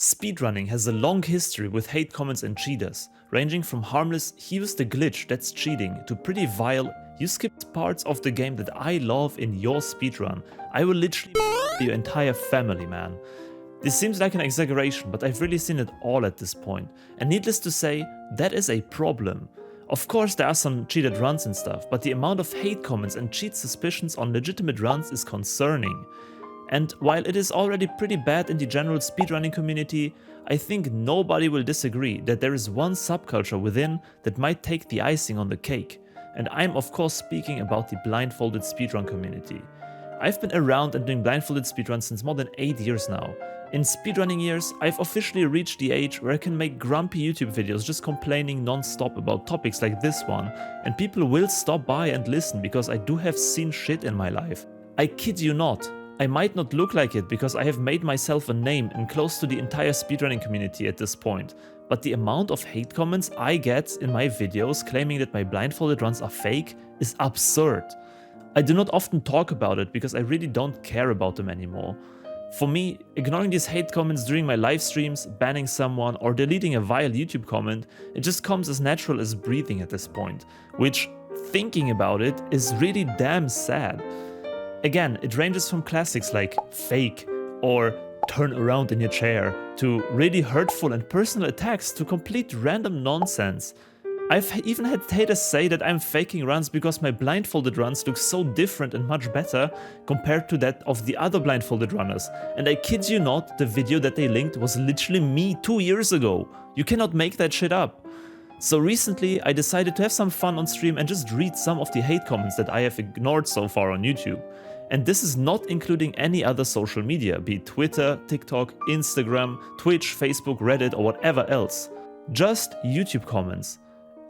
Speedrunning has a long history with hate comments and cheaters, ranging from harmless "he used a glitch, that's cheating" to pretty vile "you skipped parts of the game that I love in your speedrun, I will literally your entire family, man." This seems like an exaggeration, but I've really seen it all at this point, and needless to say, that is a problem. Of course there are some cheated runs and stuff, but the amount of hate comments and cheat suspicions on legitimate runs is concerning. And while it is already pretty bad in the general speedrunning community, I think nobody will disagree that there is one subculture within that might take the icing on the cake. And I'm of course speaking about the blindfolded speedrun community. I've been around and doing blindfolded speedruns since more than 8 years now. In speedrunning years, I've officially reached the age where I can make grumpy YouTube videos just complaining non-stop about topics like this one, and people will stop by and listen because I do have seen shit in my life. I kid you not. I might not look like it because I have made myself a name and close to the entire speedrunning community at this point, but the amount of hate comments I get in my videos claiming that my blindfolded runs are fake is absurd. I do not often talk about it because I really don't care about them anymore. For me, ignoring these hate comments during my live streams, banning someone, or deleting a vile YouTube comment, it just comes as natural as breathing at this point, which, thinking about it, is really damn sad. Again, it ranges from classics like fake or turn around in your chair to really hurtful and personal attacks to complete random nonsense. I've even had haters say that I'm faking runs because my blindfolded runs look so different and much better compared to that of the other blindfolded runners. And I kid you not, the video that they linked was literally me 2 years ago. You cannot make that shit up. So recently I decided to have some fun on stream and just read some of the hate comments that I have ignored so far on YouTube. And this is not including any other social media, be it Twitter, TikTok, Instagram, Twitch, Facebook, Reddit or whatever else. Just YouTube comments.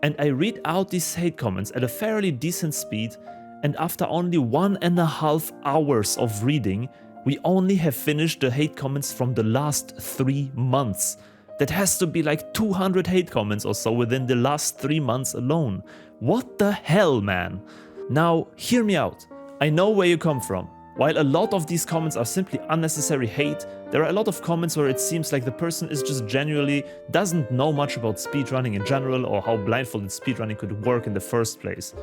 And I read out these hate comments at a fairly decent speed, and after only 1.5 hours of reading, we only have finished the hate comments from the last 3 months. That has to be like 200 hate comments or so within the last 3 months alone. What the hell, man? Now, hear me out. I know where you come from. While a lot of these comments are simply unnecessary hate, there are a lot of comments where it seems like the person is just genuinely doesn't know much about speedrunning in general or how blindfolded speedrunning could work in the first place.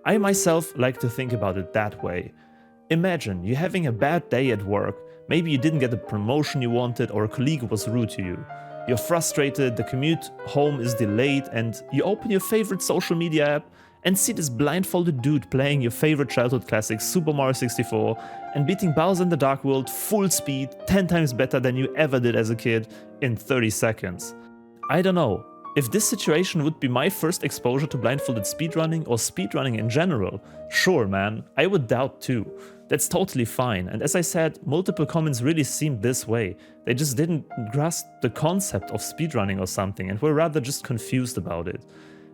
I myself like to think about it that way. Imagine you having a bad day at work, maybe you didn't get the promotion you wanted or a colleague was rude to you. You're frustrated, the commute home is delayed, and you open your favorite social media app and see this blindfolded dude playing your favorite childhood classic Super Mario 64 and beating Bowser in the Dark World full speed 10 times better than you ever did as a kid in 30 seconds. I don't know, if this situation would be my first exposure to blindfolded speedrunning or speedrunning in general, sure man, I would doubt too. That's totally fine, and as I said, multiple comments really seemed this way. They just didn't grasp the concept of speedrunning or something and were rather just confused about it.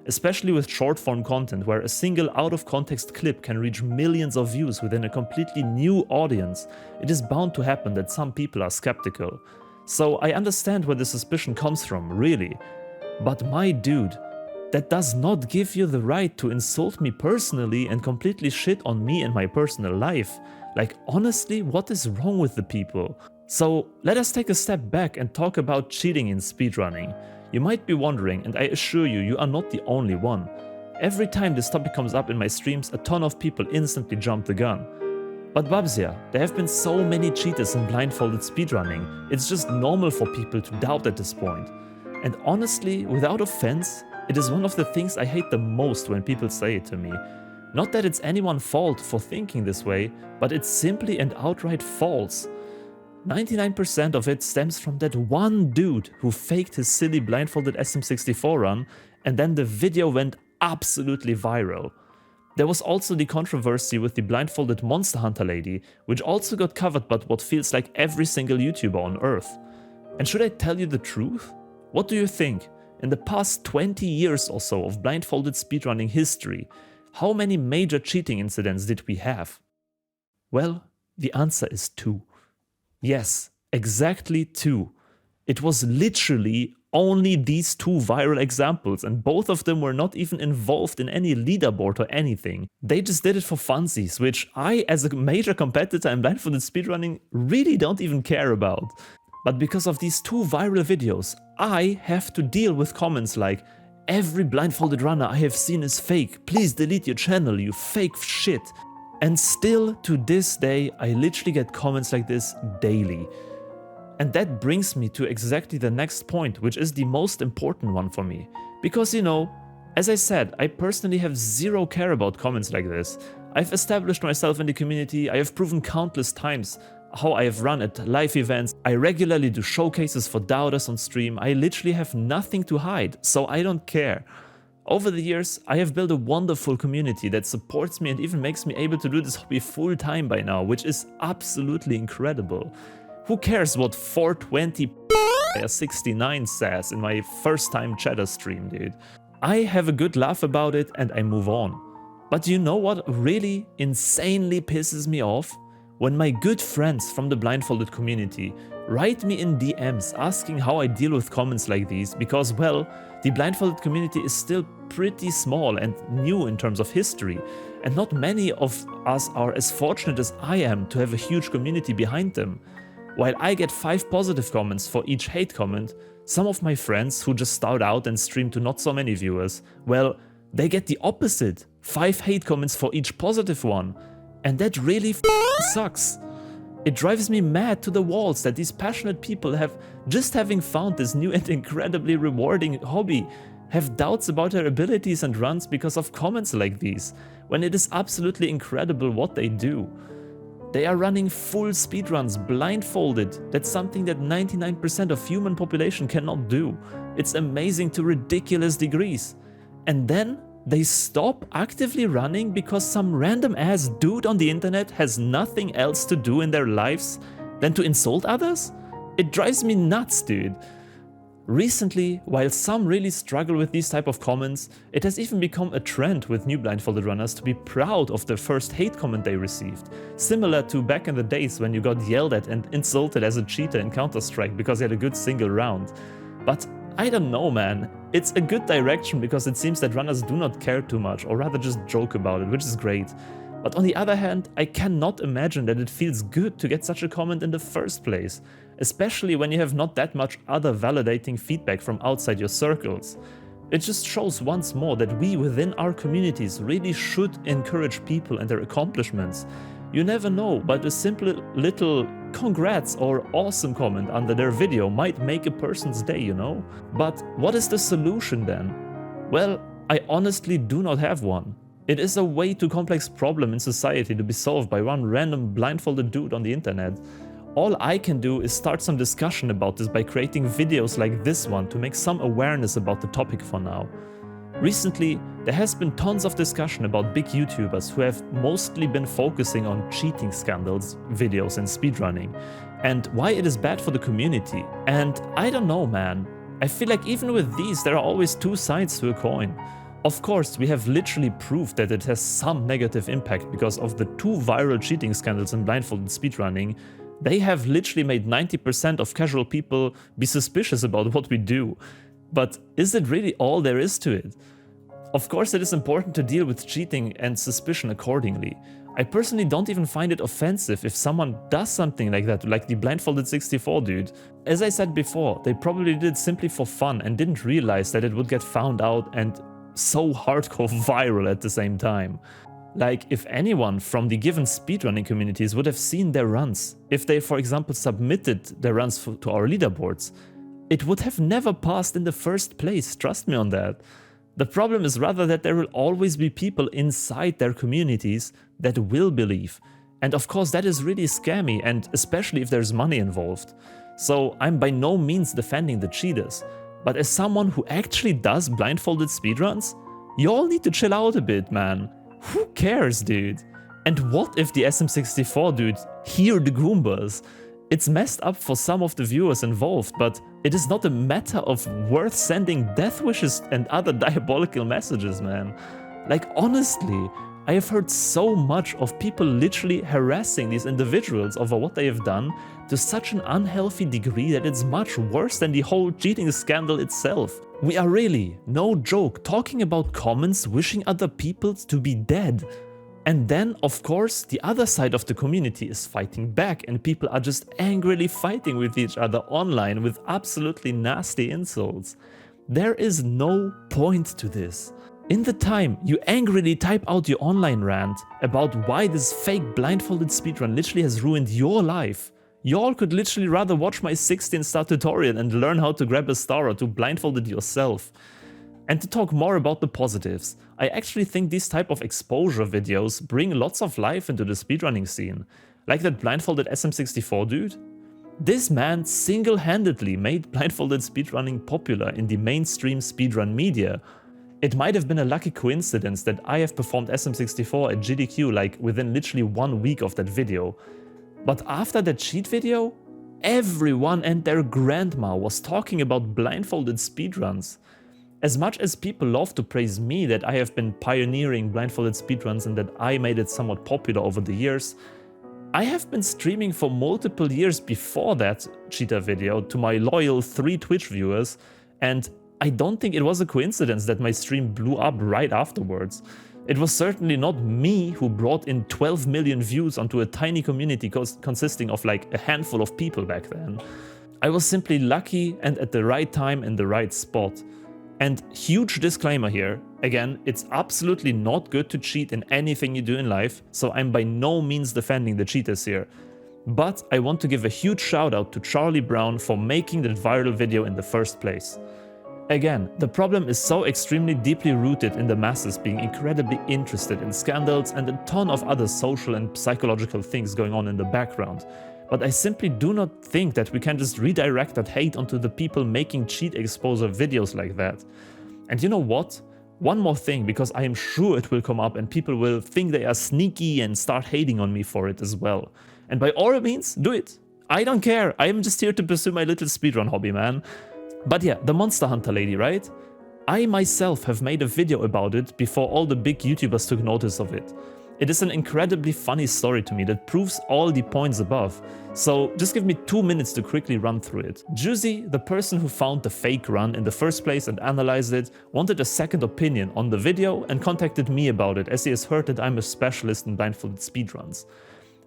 Especially with short-form content where a single out-of-context clip can reach millions of views within a completely new audience, it is bound to happen that some people are skeptical. So I understand where the suspicion comes from, really. But my dude, that does not give you the right to insult me personally and completely shit on me and my personal life. Like honestly, what is wrong with the people? So let us take a step back and talk about cheating in speedrunning. You might be wondering, and I assure you, you are not the only one. Every time this topic comes up in my streams, a ton of people instantly jump the gun. But Bubzia, there have been so many cheaters in blindfolded speedrunning, it's just normal for people to doubt at this point. And honestly, without offense, it is one of the things I hate the most when people say it to me. Not that it's anyone's fault for thinking this way, but it's simply and outright false. 99% of it stems from that one dude who faked his silly blindfolded SM64 run, and then the video went absolutely viral. There was also the controversy with the blindfolded Monster Hunter lady, which also got covered by what feels like every single YouTuber on earth. And should I tell you the truth? What do you think? In the past 20 years or so of blindfolded speedrunning history, how many major cheating incidents did we have? Well, the answer is 2. Yes, exactly 2. It was literally only these 2 viral examples, and both of them were not even involved in any leaderboard or anything. They just did it for funsies, which I, as a major competitor in blindfolded speedrunning, really don't even care about. But because of these 2 viral videos, I have to deal with comments like, "Every blindfolded runner I have seen is fake, please delete your channel, you fake shit." And still to this day, I literally get comments like this daily. And that brings me to exactly the next point, which is the most important one for me. Because, you know, as I said, I personally have zero care about comments like this. I've established myself in the community, I have proven countless times how I have run at live events, I regularly do showcases for doubters on stream, I literally have nothing to hide, so I don't care. Over the years, I have built a wonderful community that supports me and even makes me able to do this hobby full time by now, which is absolutely incredible. Who cares what 420/69 says in my first time chatter stream, dude? I have a good laugh about it and I move on. But you know what really insanely pisses me off? When my good friends from the blindfolded community write me in DMs asking how I deal with comments like these because, well, the blindfolded community is still pretty small and new in terms of history, and not many of us are as fortunate as I am to have a huge community behind them. While I get 5 positive comments for each hate comment, some of my friends who just start out and stream to not so many viewers, well, they get the opposite, 5 hate comments for each positive one. And that really sucks. It drives me mad to the walls that these passionate people have, just having found this new and incredibly rewarding hobby, have doubts about their abilities and runs because of comments like these, when it is absolutely incredible what they do. They are running full speedruns blindfolded. That's something that 99% of human population cannot do. It's amazing to ridiculous degrees. And then they stop actively running because some random ass dude on the internet has nothing else to do in their lives than to insult others? It drives me nuts, dude. Recently, while some really struggle with these type of comments, it has even become a trend with new blindfolded runners to be proud of the first hate comment they received, similar to back in the days when you got yelled at and insulted as a cheater in Counter-Strike because you had a good single round. But I don't know, man. It's a good direction because it seems that runners do not care too much, or rather just joke about it, which is great. But on the other hand, I cannot imagine that it feels good to get such a comment in the first place, especially when you have not that much other validating feedback from outside your circles. It just shows once more that we within our communities really should encourage people and their accomplishments. You never know, but a simple little congrats or awesome comment under their video might make a person's day, you know? But what is the solution then? Well, I honestly do not have one. It is a way too complex problem in society to be solved by one random blindfolded dude on the internet. All I can do is start some discussion about this by creating videos like this one to make some awareness about the topic for now. Recently, there has been tons of discussion about big YouTubers who have mostly been focusing on cheating scandals, videos and speedrunning, and why it is bad for the community. And I don't know, man. I feel like even with these, there are always 2 sides to a coin. Of course, we have literally proved that it has some negative impact because of the 2 viral cheating scandals in blindfolded speedrunning. They have literally made 90% of casual people be suspicious about what we do. But is it really all there is to it? Of course, it is important to deal with cheating and suspicion accordingly. I personally don't even find it offensive if someone does something like that, like the blindfolded 64 dude. As I said before, they probably did it simply for fun and didn't realize that it would get found out and so hardcore viral at the same time. Like, if anyone from the given speedrunning communities would have seen their runs, if they for example submitted their runs to our leaderboards, it would have never passed in the first place, trust me on that. The problem is rather that there will always be people inside their communities that will believe. And of course that is really scammy, and especially if there's money involved. So I'm by no means defending the cheaters, but as someone who actually does blindfolded speedruns, you all need to chill out a bit, man. Who cares, dude? And what if the SM64 dude hear the Goombas? It's messed up for some of the viewers involved, but it is not a matter of worth sending death wishes and other diabolical messages, man. Like, honestly, I have heard so much of people literally harassing these individuals over what they have done to such an unhealthy degree that it's much worse than the whole cheating scandal itself. We are really, no joke, talking about comments wishing other people to be dead. And then, of course, the other side of the community is fighting back, and people are just angrily fighting with each other online with absolutely nasty insults. There is no point to this. In the time you angrily type out your online rant about why this fake blindfolded speedrun literally has ruined your life, y'all could literally rather watch my 16-star tutorial and learn how to grab a star or to blindfold it yourself. And to talk more about the positives, I actually think these type of exposure videos bring lots of life into the speedrunning scene. Like that blindfolded SM64 dude. This man single-handedly made blindfolded speedrunning popular in the mainstream speedrun media. It might have been a lucky coincidence that I have performed SM64 at GDQ like within literally 1 week of that video. But after that cheat video, everyone and their grandma was talking about blindfolded speedruns. As much as people love to praise me that I have been pioneering blindfolded speedruns and that I made it somewhat popular over the years, I have been streaming for multiple years before that cheater video to my loyal 3 Twitch viewers, and I don't think it was a coincidence that my stream blew up right afterwards. It was certainly not me who brought in 12 million views onto a tiny community consisting of like a handful of people back then. I was simply lucky and at the right time in the right spot. And huge disclaimer here, again, it's absolutely not good to cheat in anything you do in life, so I'm by no means defending the cheaters here. But I want to give a huge shout out to Charlie Brown for making that viral video in the first place. Again, the problem is so extremely deeply rooted in the masses being incredibly interested in scandals and a ton of other social and psychological things going on in the background. But I simply do not think that we can just redirect that hate onto the people making cheat exposure videos like that. And you know what? One more thing, because I am sure it will come up and people will think they are sneaky and start hating on me for it as well. And by all means, do it. I don't care. I am just here to pursue my little speedrun hobby, man. But yeah, the Monster Hunter lady, right? I myself have made a video about it before all the big YouTubers took notice of it. It is an incredibly funny story to me that proves all the points above, so just give me 2 minutes to quickly run through it. Juicy, the person who found the fake run in the first place and analyzed it, wanted a second opinion on the video and contacted me about it as he has heard that I'm a specialist in blindfolded speedruns.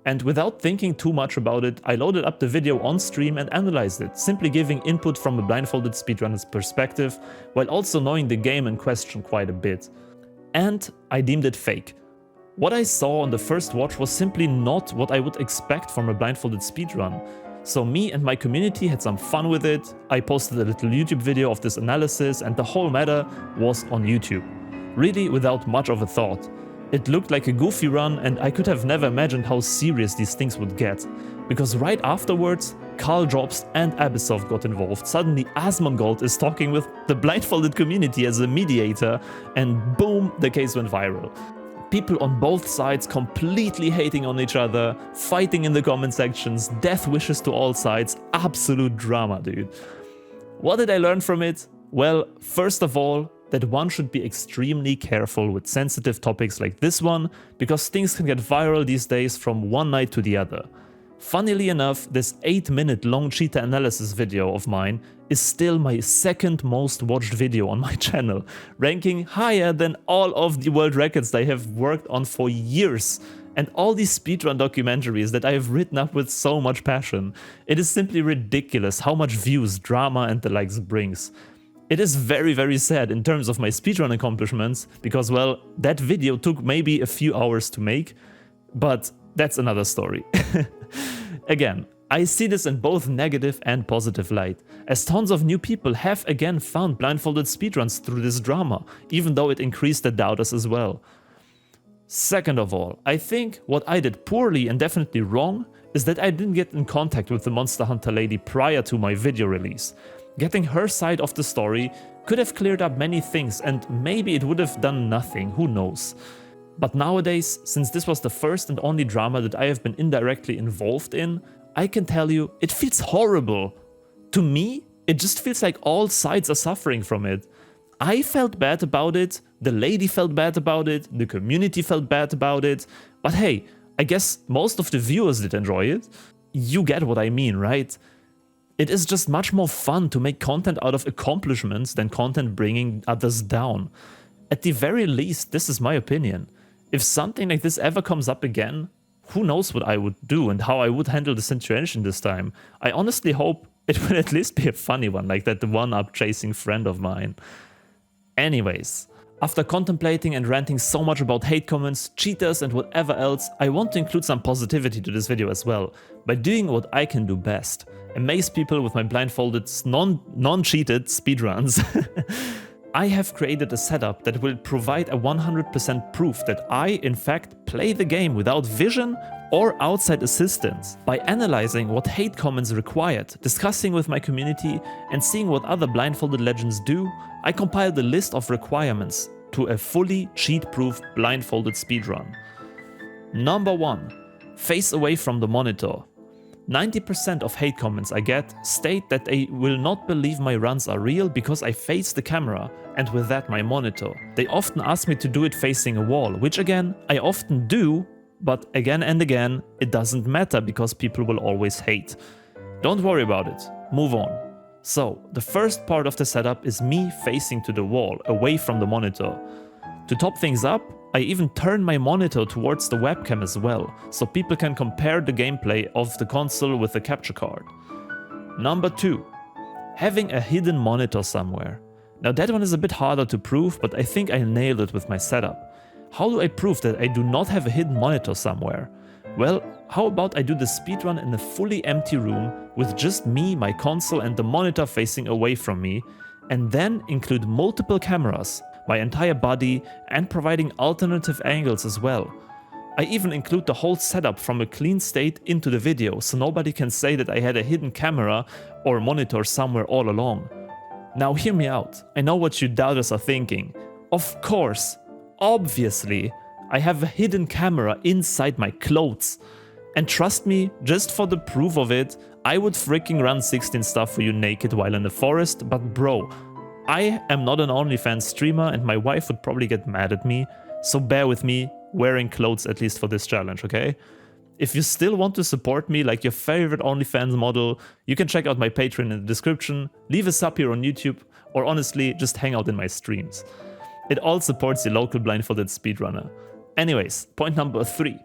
And without thinking too much about it, I loaded up the video on stream and analyzed it, simply giving input from a blindfolded speedrunner's perspective, while also knowing the game in question quite a bit. And I deemed it fake. What I saw on the first watch was simply not what I would expect from a blindfolded speedrun. So me and my community had some fun with it, I posted a little YouTube video of this analysis and the whole matter was on YouTube. Really without much of a thought. It looked like a goofy run and I could have never imagined how serious these things would get. Because right afterwards, Carl Jobst and Abyssov got involved. Suddenly Asmongold is talking with the blindfolded community as a mediator and boom, the case went viral. People on both sides completely hating on each other, fighting in the comment sections, death wishes to all sides, absolute drama, dude. What did I learn from it? Well, first of all, that one should be extremely careful with sensitive topics like this one, because things can get viral these days from one night to the other. Funnily enough, this 8-minute long cheater analysis video of mine is still my second most watched video on my channel, ranking higher than all of the world records I have worked on for years, and all these speedrun documentaries that I have written up with so much passion. It is simply ridiculous how much views, drama and the likes brings. It is very, very sad in terms of my speedrun accomplishments, because well, that video took maybe a few hours to make, but that's another story. Again, I see this in both negative and positive light, as tons of new people have again found blindfolded speedruns through this drama, even though it increased the doubters as well. Second of all, I think what I did poorly and definitely wrong is that I didn't get in contact with the Monster Hunter lady prior to my video release. Getting her side of the story could have cleared up many things and maybe it would have done nothing, who knows. But nowadays, since this was the first and only drama that I have been indirectly involved in, I can tell you, it feels horrible. To me, it just feels like all sides are suffering from it. I felt bad about it, the lady felt bad about it, the community felt bad about it, but hey, I guess most of the viewers did enjoy it. You get what I mean, right? It is just much more fun to make content out of accomplishments than content bringing others down. At the very least, this is my opinion. If something like this ever comes up again, who knows what I would do and how I would handle the situation this time. I honestly hope it will at least be a funny one, like that one-up chasing friend of mine. Anyways, after contemplating and ranting so much about hate comments, cheaters and whatever else, I want to include some positivity to this video as well, by doing what I can do best. Amaze people with my blindfolded, non-cheated speedruns. I have created a setup that will provide a 100% proof that I, in fact, play the game without vision or outside assistance. By analyzing what hate comments required, discussing with my community, and seeing what other blindfolded legends do, I compiled a list of requirements to a fully cheat-proof blindfolded speedrun. Number 1. Face away from the monitor. 90% of hate comments I get state that they will not believe my runs are real because I face the camera and with that my monitor. They often ask me to do it facing a wall, which again, I often do, but again and again, it doesn't matter because people will always hate. Don't worry about it, move on. So, the first part of the setup is me facing to the wall, away from the monitor. To top things up, I even turn my monitor towards the webcam as well, so people can compare the gameplay of the console with the capture card. Number 2. Having a hidden monitor somewhere. Now that one is a bit harder to prove, but I think I nailed it with my setup. How do I prove that I do not have a hidden monitor somewhere? Well, how about I do the speedrun in a fully empty room with just me, my console and the monitor facing away from me, and then include multiple cameras, my entire body, and providing alternative angles as well. I even include the whole setup from a clean state into the video, so nobody can say that I had a hidden camera or monitor somewhere all along. Now hear me out, I know what you doubters are thinking. Of course, obviously, I have a hidden camera inside my clothes. And trust me, just for the proof of it, I would freaking run 16 stuff for you naked while in the forest, but bro, I am not an OnlyFans streamer and my wife would probably get mad at me, so bear with me wearing clothes at least for this challenge, okay? If you still want to support me like your favorite OnlyFans model, you can check out my Patreon in the description, leave a sub here on YouTube, or honestly, just hang out in my streams. It all supports your local blindfolded speedrunner. Anyways, point number 3.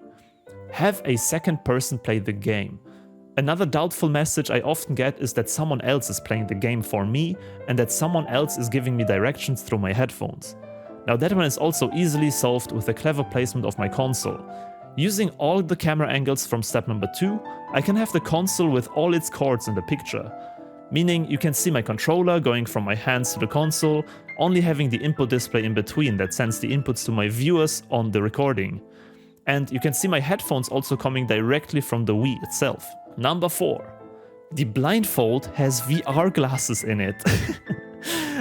Have a second person play the game. Another doubtful message I often get is that someone else is playing the game for me and that someone else is giving me directions through my headphones. Now that one is also easily solved with a clever placement of my console. Using all the camera angles from step number 2, I can have the console with all its cords in the picture. Meaning you can see my controller going from my hands to the console, only having the input display in between that sends the inputs to my viewers on the recording. And you can see my headphones also coming directly from the Wii itself. Number 4. The blindfold has VR glasses in it.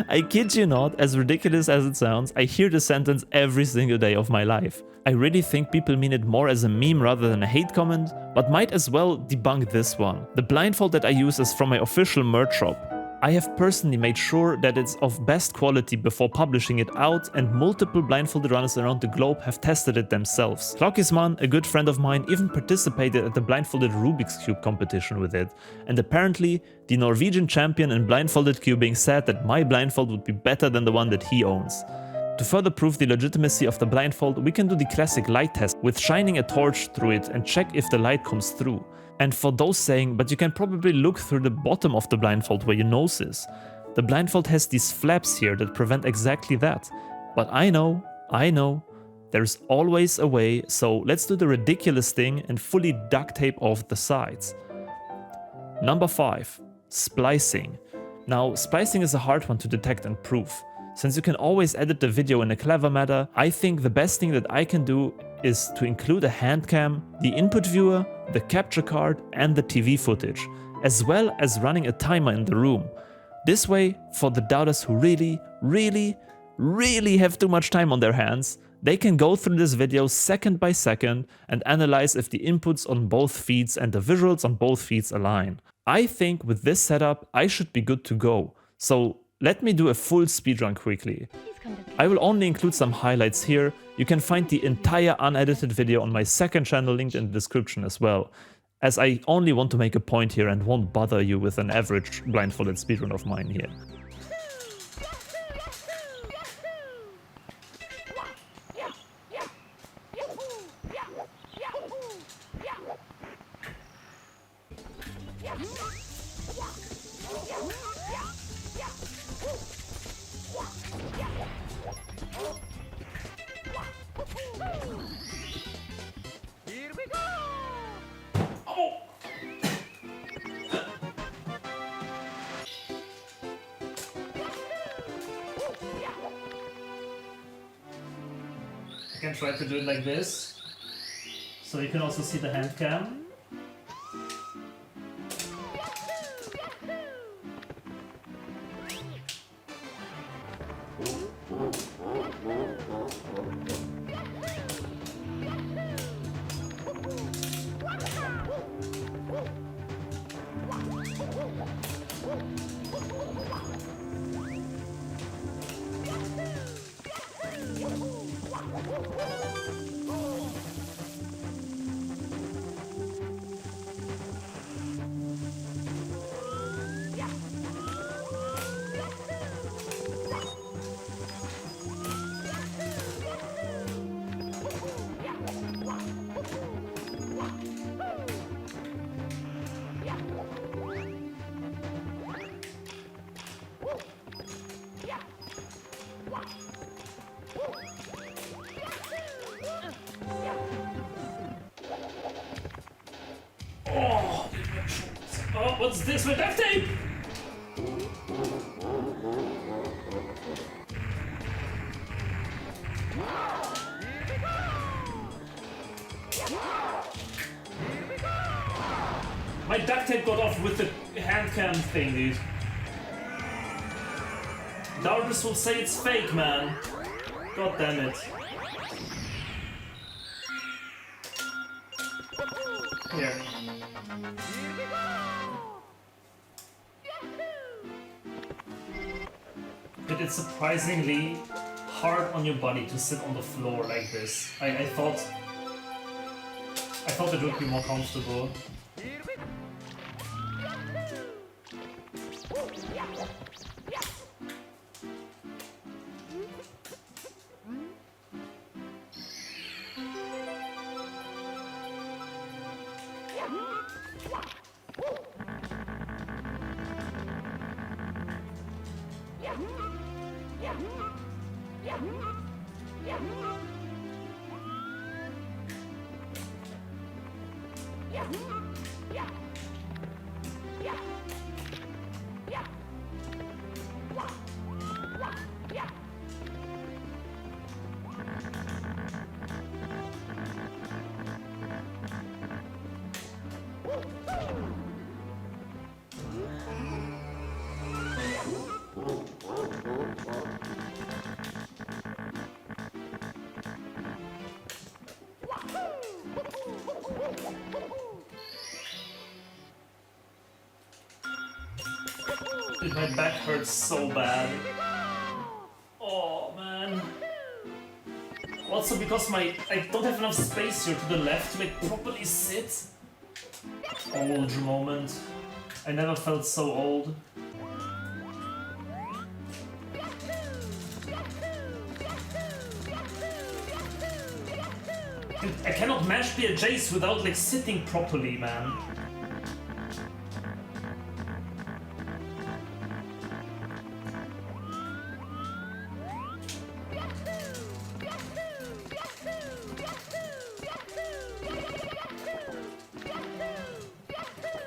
I kid you not, as ridiculous as it sounds, I hear the sentence every single day of my life. I really think people mean it more as a meme rather than a hate comment, but might as well debunk this one. The blindfold that I use is from my official merch shop. I have personally made sure that it's of best quality before publishing it out, and multiple blindfolded runners around the globe have tested it themselves. Klokkisman, a good friend of mine, even participated at the blindfolded Rubik's Cube competition with it, and apparently the Norwegian champion in blindfolded cubing said that my blindfold would be better than the one that he owns. To further prove the legitimacy of the blindfold, we can do the classic light test with shining a torch through it and check if the light comes through. And for those saying, but you can probably look through the bottom of the blindfold where your nose is. The blindfold has these flaps here that prevent exactly that. But I know, there's always a way, so let's do the ridiculous thing and fully duct tape off the sides. Number 5. Splicing. Now, splicing is a hard one to detect and prove. Since you can always edit the video in a clever manner, I think the best thing that I can do is to include a hand cam, the input viewer, the capture card and the TV footage, as well as running a timer in the room. This way, for the doubters who really have too much time on their hands, they can go through this video second by second and analyze if the inputs on both feeds and the visuals on both feeds align. I think with this setup, I should be good to go. So let me do a full speedrun quickly. I will only include some highlights here. You can find the entire unedited video on my second channel linked in the description as well, as I only want to make a point here and won't bother you with an average blindfolded speedrun of mine here. can try to do it like this. So you can also see the hand cam. Oh, what's this with duct tape? My duct tape got off with the hand cam thing, dude. Doubters will say it's fake, man. God damn it. Here. But it's surprisingly hard on your body to sit on the floor like this. I thought it would be more comfortable. Dude, my back hurts so bad. Oh man. Also because I don't have enough space here to the left to like properly sit. Old moment. I never felt so old. Dude, I cannot mash the J's without like sitting properly, man.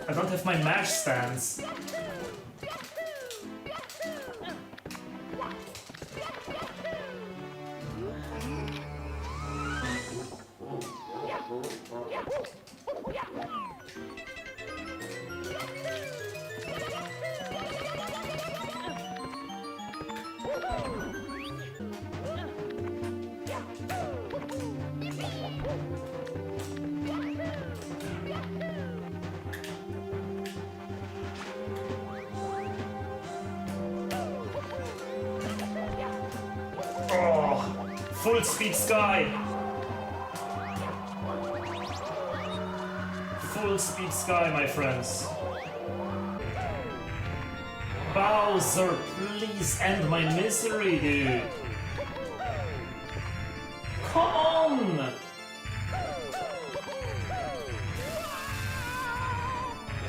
I don't have my mash stance. Full speed sky! Full speed sky, my friends. Bowser, please end my misery, dude. Come on!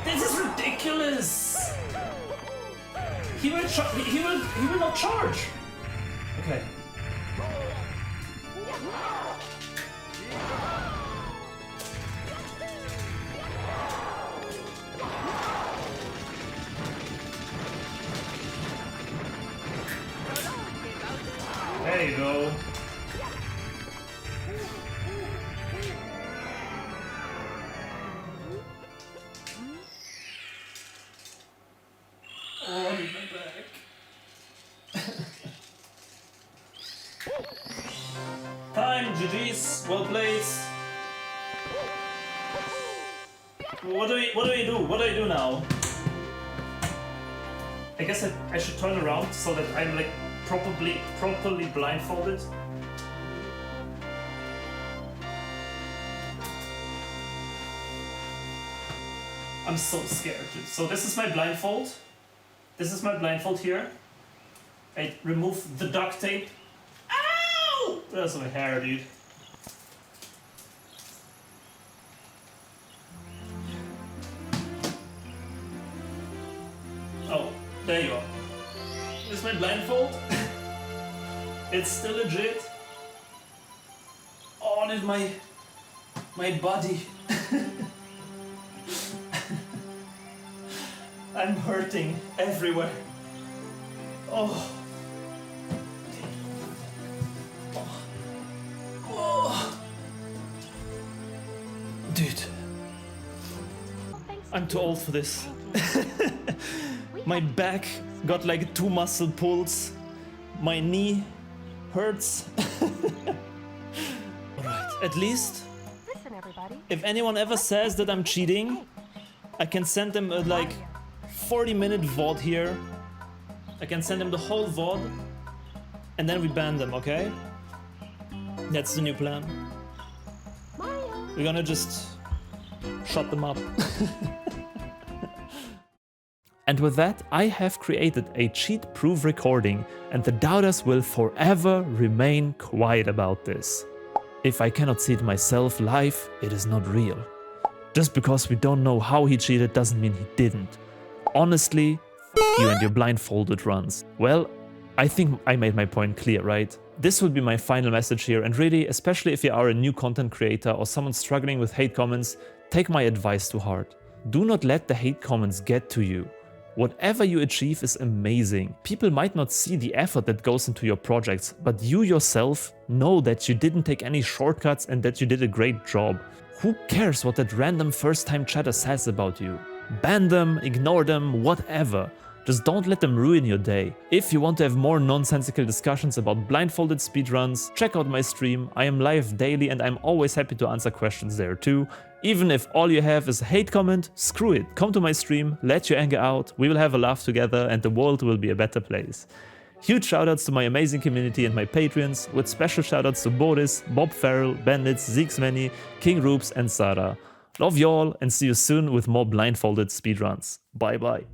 This is ridiculous! He will not charge! Okay. There you go. Well played. What do we do? What do I do now? I guess I should turn around so that I'm like properly blindfolded. I'm so scared, dude. So this is my blindfold. This is my blindfold here. I remove the duct tape. Ow! That's my hair, dude. Oh, there you are. This is my blindfold. It's still legit. Oh, and my body. I'm hurting everywhere. Oh. Oh. Dude. I'm too old for this. My back got like 2 muscle pulls. My knee hurts. Alright, at least if anyone ever says that I'm cheating, I can send them a like 40-minute VOD here. I can send them the whole VOD and then we ban them, okay? That's the new plan. We're gonna just shut them up. And with that, I have created a cheat-proof recording, and the doubters will forever remain quiet about this. If I cannot see it myself live, it is not real. Just because we don't know how he cheated doesn't mean he didn't. Honestly, f you and your blindfolded runs. Well, I think I made my point clear, right? This would be my final message here, and really, especially if you are a new content creator or someone struggling with hate comments, take my advice to heart. Do not let the hate comments get to you. Whatever you achieve is amazing. People might not see the effort that goes into your projects, but you yourself know that you didn't take any shortcuts and that you did a great job. Who cares what that random first-time chatter says about you? Ban them, ignore them, whatever. Just don't let them ruin your day. If you want to have more nonsensical discussions about blindfolded speedruns, check out my stream. I am live daily and I'm always happy to answer questions there too. Even if all you have is a hate comment, screw it. Come to my stream, let your anger out, we will have a laugh together and the world will be a better place. Huge shoutouts to my amazing community and my patrons, with special shoutouts to Boris, Bob Farrell, Bandits, Zeeksmany, King Roops and Sarah. Love y'all and see you soon with more blindfolded speedruns. Bye bye.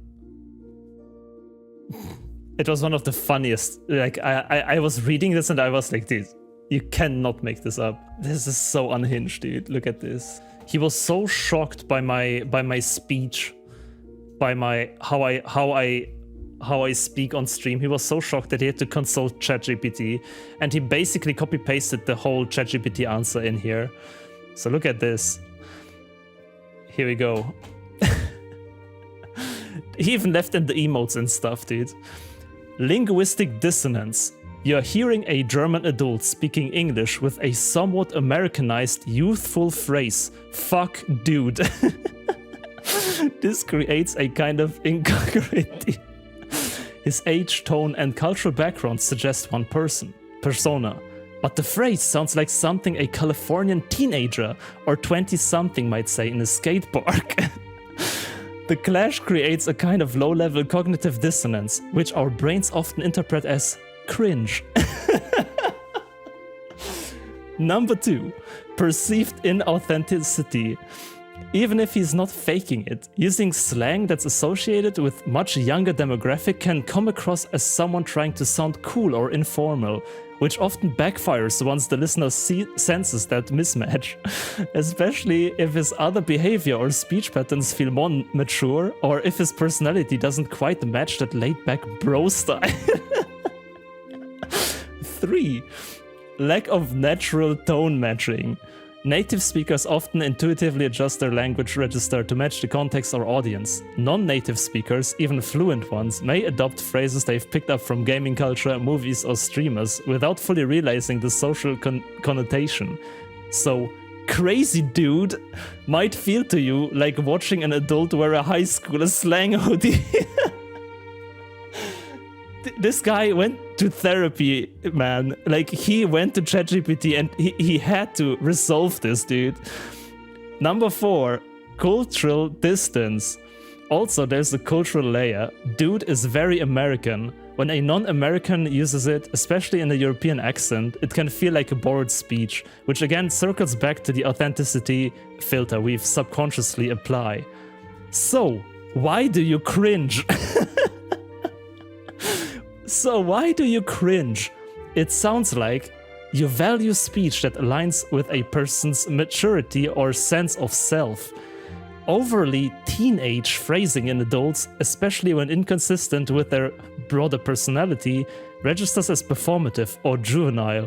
It was one of the funniest. Like I was reading this and I was like, dude, you cannot make this up. This is so unhinged, dude. Look at this. He was so shocked by my speech, by my how I speak on stream. He was so shocked that he had to consult ChatGPT, and he basically copy pasted the whole ChatGPT answer in here. So look at this. Here we go. He even left in the emotes and stuff, dude. Linguistic dissonance. You're hearing a German adult speaking English with a somewhat Americanized, youthful phrase. Fuck, dude. This creates a kind of incongruity. His age, tone, and cultural background suggest one persona. But the phrase sounds like something a Californian teenager or 20-something might say in a skate park. The clash creates a kind of low-level cognitive dissonance, which our brains often interpret as cringe. Number 2, perceived inauthenticity. Even if he's not faking it, using slang that's associated with much younger demographic can come across as someone trying to sound cool or informal, which often backfires once the listener senses that mismatch, especially if his other behavior or speech patterns feel more mature, or if his personality doesn't quite match that laid-back bro style. 3. Lack of natural tone matching. Native speakers often intuitively adjust their language register to match the context or audience. Non-native speakers, even fluent ones, may adopt phrases they've picked up from gaming culture, movies or streamers without fully realizing the social connotation. So, crazy dude might feel to you like watching an adult wear a high schooler slang hoodie. This guy went to therapy, man. Like, he went to ChatGPT and he had to resolve this, dude. Number 4, cultural distance. Also, there's a cultural layer. Dude is very American. When a non-American uses it, especially in a European accent, it can feel like a borrowed speech, which again circles back to the authenticity filter we've subconsciously applied. So, why do you cringe? So, why do you cringe? It sounds like you value speech that aligns with a person's maturity or sense of self. Overly teenage phrasing in adults, especially when inconsistent with their broader personality, registers as performative or juvenile.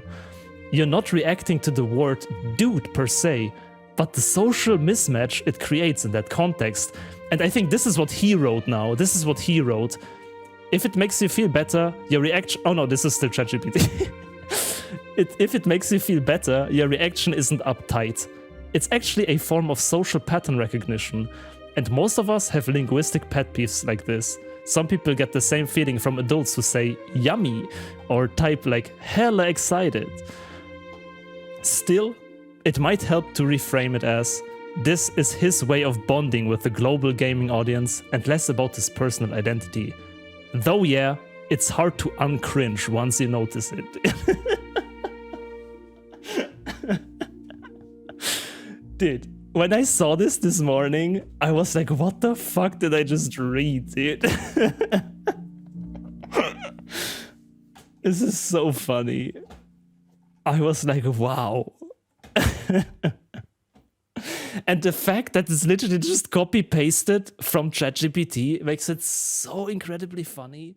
You're not reacting to the word dude per se, but the social mismatch it creates in that context. And I think this is what he wrote now. This is what he wrote. If it makes you feel better, your reaction... Oh no, this is still ChatGPT. If it makes you feel better, your reaction isn't uptight. It's actually a form of social pattern recognition, and most of us have linguistic pet peeves like this. Some people get the same feeling from adults who say yummy or type like hella excited. Still, it might help to reframe it as this is his way of bonding with the global gaming audience and less about his personal identity. Though yeah, it's hard to uncringe once you notice it. Dude, when I saw this morning, I was like, what the fuck did I just read, dude? This is so funny. I was like, wow. And the fact that it's literally just copy-pasted from ChatGPT makes it so incredibly funny.